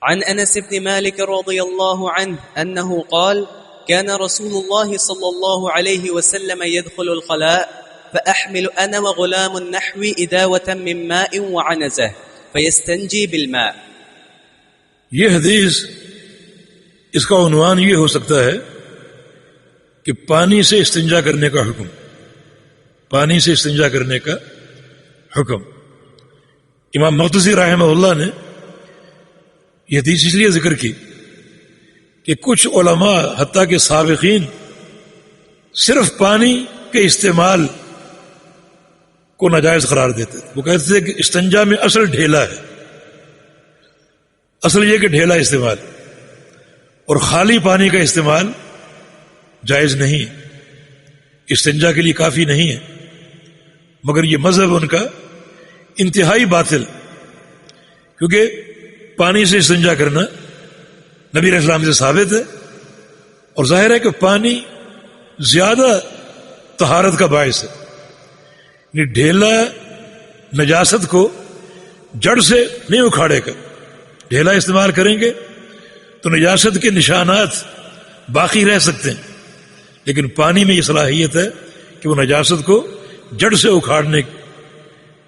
عن أنس بن مالك رضي الله عنه أنه قال كان رسول الله صلى الله عليه وسلم يدخل الخلاء فأحمل أنا وغلام نحوي إداوة من ماء وعنزة فيستنجي بالماء. یہ حدیث اس کا عنوان یہ ہو سکتا ہے کہ پانی سے استنجا کرنے کا حکم، پانی سے استنجا کرنے کا حکم. امام مقدسی رحمہ اللہ نے یہ حدیث اس لیے ذکر کی کہ کچھ علماء حتیٰ کہ سابقین صرف پانی کے استعمال کو ناجائز قرار دیتے تھے. وہ کہتے تھے کہ استنجا میں اصل ڈھیلا ہے، اصل یہ کہ ڈھیلا استعمال، اور خالی پانی کا استعمال جائز نہیں ہے، استنجا کے لیے کافی نہیں ہے. مگر یہ مذہب ان کا انتہائی باطل، کیونکہ پانی سے استنجا کرنا نبی علیہ السلام سے ثابت ہے، اور ظاہر ہے کہ پانی زیادہ طہارت کا باعث ہے. یعنی ڈھیلا نجاست کو جڑ سے نہیں اکھاڑے گا. ڈھیلا استعمال کریں گے تو نجاست کے نشانات باقی رہ سکتے ہیں، لیکن پانی میں یہ صلاحیت ہے کہ وہ نجاست کو جڑ سے اکھاڑنے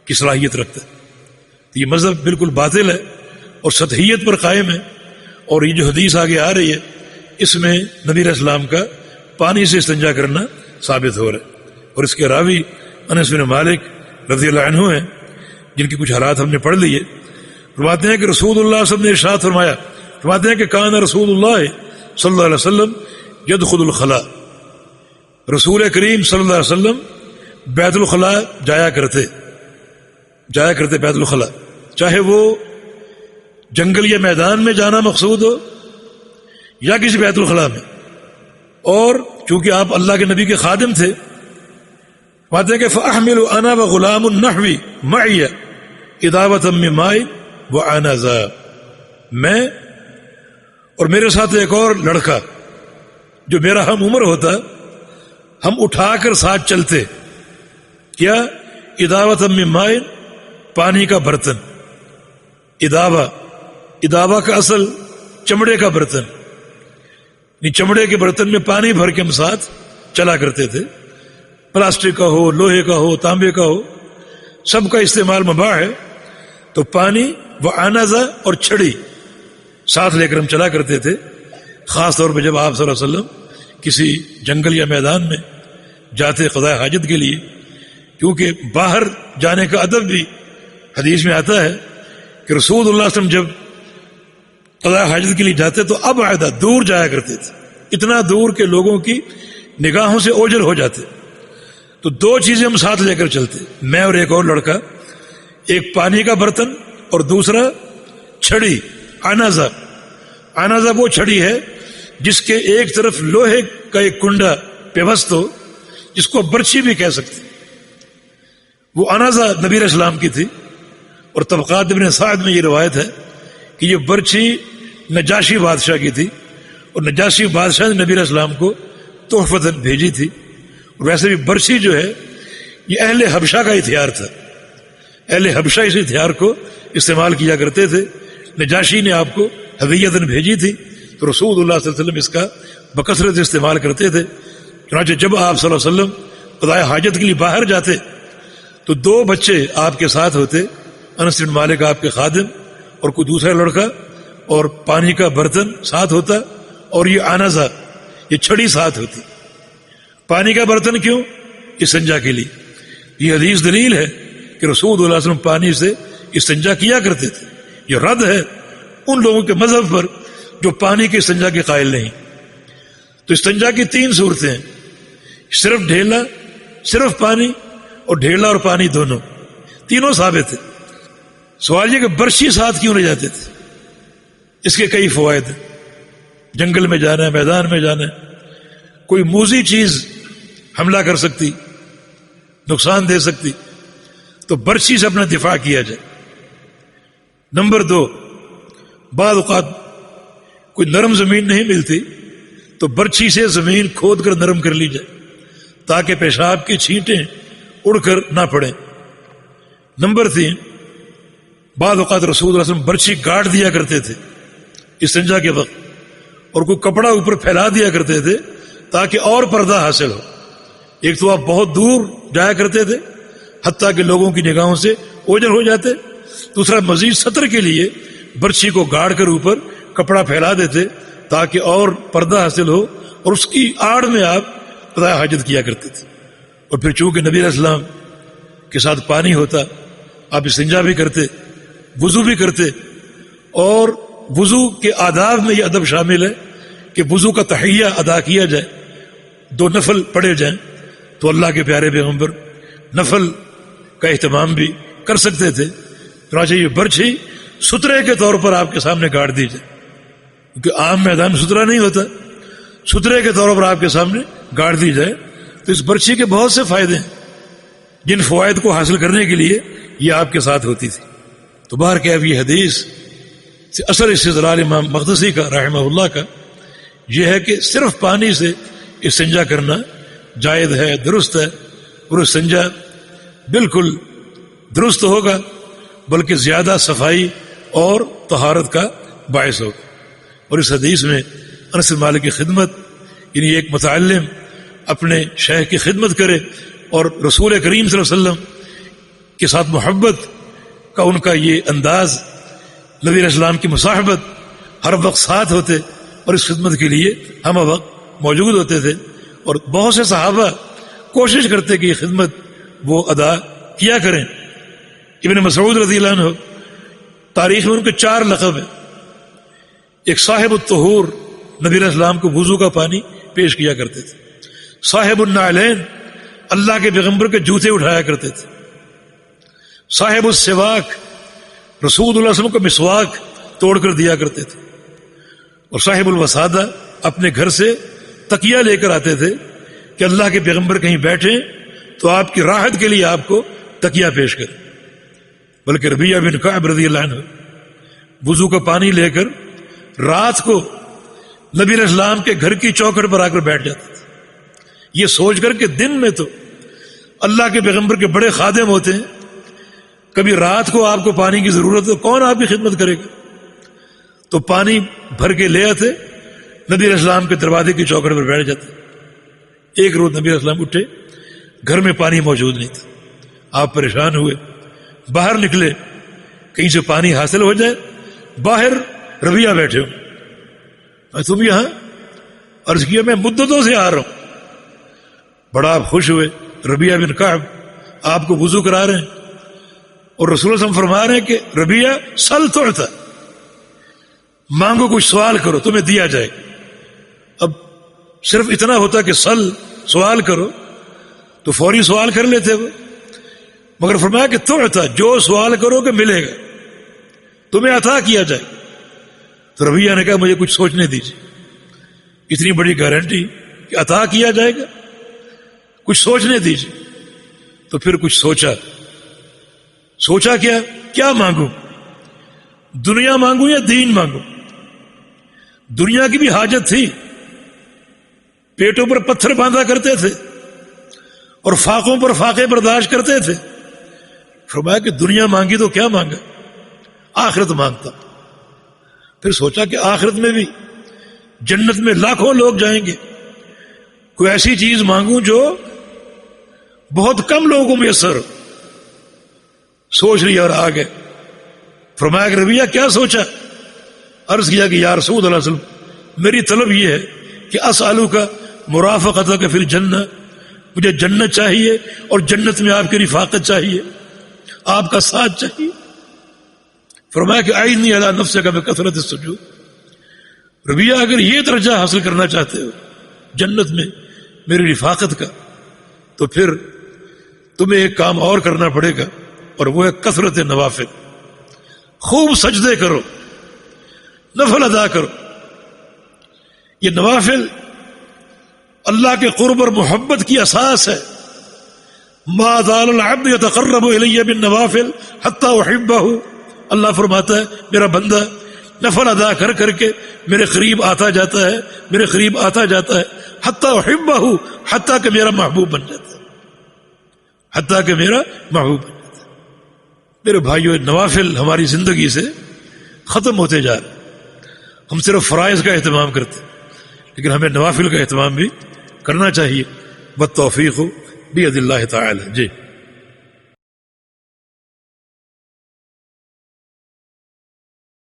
کی صلاحیت رکھتا ہے. تو یہ مذہب بالکل باطل ہے اور سطحیت پر قائم ہے. اور یہ جو حدیث آگے آ رہی ہے اس میں نبی علیہ السلام کا پانی سے استنجا کرنا ثابت ہو رہا ہے. اور اس کے راوی انس بن مالک رضی اللہ عنہ ہیں، جن کی کچھ حالات ہم نے پڑھ لیے. فرماتے ہیں کہ رسول اللہ صلی اللہ علیہ وسلم نے ارشاد فرمایا، فرماتے ہیں کہ کان رسول اللہ صلی اللہ علیہ وسلم یدخل الخلاء، رسول کریم صلی اللہ علیہ وسلم بیت الخلاء جایا کرتے بیت الخلاء، چاہے وہ جنگل یا میدان میں جانا مقصود ہو یا کسی بیت الخلاء میں. اور چونکہ آپ اللہ کے نبی کے خادم تھے، فرماتے ہیں کہ فاحمل انا وغلام نحوی معی اداوۃ من ماء وعنزہ، میں اور میرے ساتھ ایک اور لڑکا جو میرا ہم عمر ہوتا، ہم اٹھا کر ساتھ چلتے. کیا؟ اداوۃ من ماء، پانی کا برتن. اداوا کا اصل چمڑے کا برتن، چمڑے کے برتن میں پانی بھر کے ہم ساتھ چلا کرتے تھے. پلاسٹک کا ہو، لوہے کا ہو، تانبے کا ہو، سب کا استعمال مباح ہے. تو پانی وعنزہ اور چھڑی ساتھ لے کر ہم چلا کرتے تھے. خاص طور پہ جب آپ صلی اللہ علیہ وسلم کسی جنگل یا میدان میں جاتے قضاء حاجت کے لیے، کیونکہ باہر جانے کا ادب بھی حدیث میں آتا ہے کہ رسول اللہ صلی اللہ علیہ وسلم جب قضاء حاجت کے لیے جاتے تو اب عائدہ دور جایا کرتے تھے، اتنا دور کہ لوگوں کی نگاہوں سے اوجھل ہو جاتے. تو دو چیزیں ہم ساتھ لے کر چلتے، میں اور ایک اور لڑکا، ایک پانی کا برتن اور دوسرا چھڑی. عنزہ وہ چھڑی ہے جس کے ایک طرف لوہے کا ایک کنڈا پیوست ہو، جس کو برچھی بھی کہہ سکتے. وہ عنزہ نبی علیہ السلام کی تھی. اور طبقات ابن سعد میں یہ روایت ہے کہ یہ برچھی نجاشی بادشاہ کی تھی، اور نجاشی بادشاہ نے نبی علیہ السلام کو تحفتاً بھیجی تھی. اور ویسے بھی برچھی جو ہے یہ اہل حبشہ کا ہتھیار تھا، اہل حبشہ اس ہتھیار کو استعمال کیا کرتے تھے. نجاشی نے آپ کو ہدیتاً بھیجی تھی، تو رسول اللہ صلی اللہ علیہ وسلم اس کا بکثرت استعمال کرتے تھے. چنانچہ جب آپ صلی اللہ علیہ وسلم قضاء حاجت کے لیے باہر جاتے تو دو بچے آپ کے ساتھ ہوتے، انس بن مالک آپ کے خادم اور کوئی دوسرا لڑکا، اور پانی کا برتن ساتھ ہوتا، اور یہ عنزہ، یہ چھڑی ساتھ ہوتی. پانی کا برتن کیوں؟ استنجا کے لیے. یہ حدیث دلیل ہے کہ رسول اللہ علیہ وسلم پانی سے استنجا کیا کرتے تھے. یہ رد ہے ان لوگوں کے مذہب پر جو پانی کے استنجا کے قائل نہیں. تو استنجا کی تین صورتیں ہیں، صرف ڈھیلا، صرف پانی، اور ڈھیلا اور پانی دونوں، تینوں ثابت ہے. سوال یہ کہ برچھی ساتھ کیوں لے جاتے تھے؟ اس کے کئی فوائد ہیں. جنگل میں جانا ہے، میدان میں جانا ہے، کوئی موذی چیز حملہ کر سکتی، نقصان دے سکتی، تو برچھی سے اپنا دفاع کیا جائے. نمبر 2، بعض اوقات کوئی نرم زمین نہیں ملتی تو برچھی سے زمین کھود کر نرم کر لی جائے تاکہ پیشاب کی چھینٹیں اڑ کر نہ پڑیں. نمبر 3، بعض اوقات رسول اللہ صلی اللہ علیہ وسلم برچھی گاڑ دیا کرتے تھے استنجا کے وقت، اور کوئی کپڑا اوپر پھیلا دیا کرتے تھے تاکہ اور پردہ حاصل ہو. ایک تو آپ بہت دور جایا کرتے تھے حتیٰ کہ لوگوں کی نگاہوں سے اوجھل ہو جاتے، دوسرا مزید ستر کے لیے برچھی کو گاڑ کر اوپر کپڑا پھیلا دیتے تاکہ اور پردہ حاصل ہو، اور اس کی آڑ میں آپ قضاء حاجت کیا کرتے تھے. اور پھر چونکہ نبی علیہ السلام کے ساتھ پانی ہوتا، آپ استنجا بھی کرتے، وضو بھی کرتے، اور وضو کے آداب میں یہ ادب شامل ہے کہ وضو کا تحیہ ادا کیا جائے، 2 نفل پڑھے جائیں. تو اللہ کے پیارے پیغمبر نفل کا اہتمام بھی کر سکتے تھے. چنانچہ یہ برچھی سترے کے طور پر آپ کے سامنے گاڑ دی جائے، کیونکہ عام میدان سترا نہیں ہوتا، سترے کے طور پر آپ کے سامنے گاڑ دی جائے. تو اس برچھی کے بہت سے فائدے ہیں جن فوائد کو حاصل کرنے کے لیے یہ آپ کے ساتھ ہوتی تھی. تو باہر کہ اب یہ حدیث سے اثر استدلال امام مقدسی کا رحمہ اللہ کا یہ ہے کہ صرف پانی سے استنجا کرنا جائز ہے، درست ہے، اور استنجا بالکل درست ہوگا، بلکہ زیادہ صفائی اور طہارت کا باعث ہوگا. اور اس حدیث میں انس بن مالک کی خدمت، یعنی ایک متعلم اپنے شیخ کی خدمت کرے اور رسول کریم صلی اللہ علیہ وسلم کے ساتھ محبت کا ان کا یہ انداز، نبی علیہ السلام کی مصاحبت، ہر وقت ساتھ ہوتے اور اس خدمت کے لیے ہم وقت موجود ہوتے تھے. اور بہت سے صحابہ کوشش کرتے کہ یہ خدمت وہ ادا کیا کریں. ابن مسعود رضی اللہ عنہ تاریخ میں ان کے 4 لقب ہیں. ایک صاحب الطہور، نبی علیہ السلام کو وضو کا پانی پیش کیا کرتے تھے. صاحب النعلین، اللہ کے پیغمبر کے جوتے اٹھایا کرتے تھے. صاحب السواک، رسول اللہ صلی اللہ علیہ وسلم کو مسواک توڑ کر دیا کرتے تھے. اور صاحب الوسادہ، اپنے گھر سے تکیہ لے کر آتے تھے کہ اللہ کے پیغمبر کہیں بیٹھیں تو آپ کی راحت کے لیے آپ کو تکیہ پیش کریں. بلکہ ربیعہ بن کعب رضی اللہ عنہ وضو کا پانی لے کر رات کو نبی علیہ السلام کے گھر کی چوکھٹ پر آ کر بیٹھ جاتے تھے، یہ سوچ کر کہ دن میں تو اللہ کے پیغمبر کے بڑے خادم ہوتے ہیں، کبھی رات کو آپ کو پانی کی ضرورت ہو کون آپ کی خدمت کرے گا. تو پانی بھر کے لے آتے، نبی علیہ السلام کے دروازے کی چوکھٹ پر بیٹھ جاتے. ایک روز نبی علیہ السلام اٹھے، گھر میں پانی موجود نہیں تھا. آپ پریشان ہوئے، باہر نکلے کہیں سے پانی حاصل ہو جائے. باہر ربیعہ بیٹھے ہو، تم یہاں؟ عرض کیا میں مدتوں سے آ رہا ہوں. بڑا آپ خوش ہوئے. ربیعہ بن کعب آپ کو وضو کرا رہے ہیں اور رسول اللہ صلی اللہ علیہ وسلم فرما رہے ہیں کہ ربیعہ سل تعطى، مانگو کچھ سوال کرو تمہیں دیا جائے گا. اب صرف اتنا ہوتا کہ سوال کرو تو فوری سوال کر لیتے وہ، مگر فرمایا کہ تعطى، جو سوال کرو کہ ملے گا، تمہیں عطا کیا جائے گا. تو ربیعہ نے کہا مجھے کچھ سوچنے دیجیے، اتنی بڑی گارنٹی کہ عطا کیا جائے گا، کچھ سوچنے دیجیے. تو پھر کچھ سوچا کیا مانگوں، دنیا مانگوں یا دین مانگوں. دنیا کی بھی حاجت تھی، پیٹوں پر پتھر باندھا کرتے تھے اور فاقوں پر فاقے برداشت کرتے تھے. فرمایا کہ دنیا مانگی تو کیا مانگا، آخرت مانگتا. پھر سوچا کہ آخرت میں بھی جنت میں لاکھوں لوگ جائیں گے، کوئی ایسی چیز مانگوں جو بہت کم لوگوں کو میسر ہو. سوچ لیا اور آ گئے. فرمایا کہ ربیعہ کیا سوچا؟ عرض کیا کہ یا رسول اللہ صلی اللہ علیہ وسلم، میری طلب یہ ہے کہ اسالک مرافقتک فی الجنہ، مجھے جنت چاہیے اور جنت میں آپ کی رفاقت چاہیے، آپ کا ساتھ چاہیے. فرمایا کہ اعنی علی نفسک بکثرۃ السجود. ربیعہ اگر یہ درجہ حاصل کرنا چاہتے ہو جنت میں میری رفاقت کا، تو پھر تمہیں ایک کام اور کرنا پڑے گا، اور وہ ہے کثرت نوافل. خوب سجدے کرو، نفل ادا کرو. یہ نوافل اللہ کے قرب اور محبت کی اساس ہے. ما زال العبد يتقرب الی بالنوافل حتی احبہ. اللہ فرماتا ہے میرا بندہ نفل ادا کر کر کے میرے قریب آتا جاتا ہے، میرے قریب آتا جاتا ہے، حتی احبہ، حتیٰ کہ میرا محبوب بن جاتا ہے، حتیٰ کہ میرا محبوب بن جاتا ہے. میرے بھائیو، نوافل ہماری زندگی سے ختم ہوتے جا رہے، ہم صرف فرائض کا اہتمام کرتے ہیں، لیکن ہمیں نوافل کا اہتمام بھی کرنا چاہیے. والتوفیق بید اللہ تعالی. جی